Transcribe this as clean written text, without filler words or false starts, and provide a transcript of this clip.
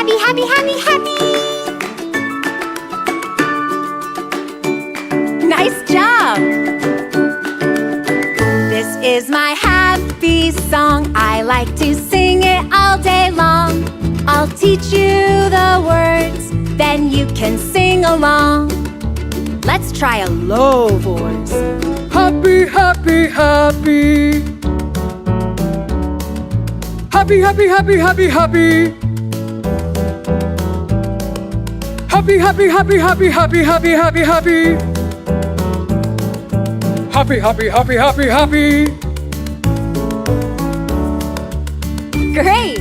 Happy, happy, happy, happy. Nice job. This is my happy song. I like to sing it all day long. I'll teach you the words, then you can sing along. Let's try a low voice. Happy, happy, happy. Happy, happy, happy, happy, happy. Happy, happy, happy, happy, happy, happy, happy, happy. Happy, happy, happy, happy, happy. Great!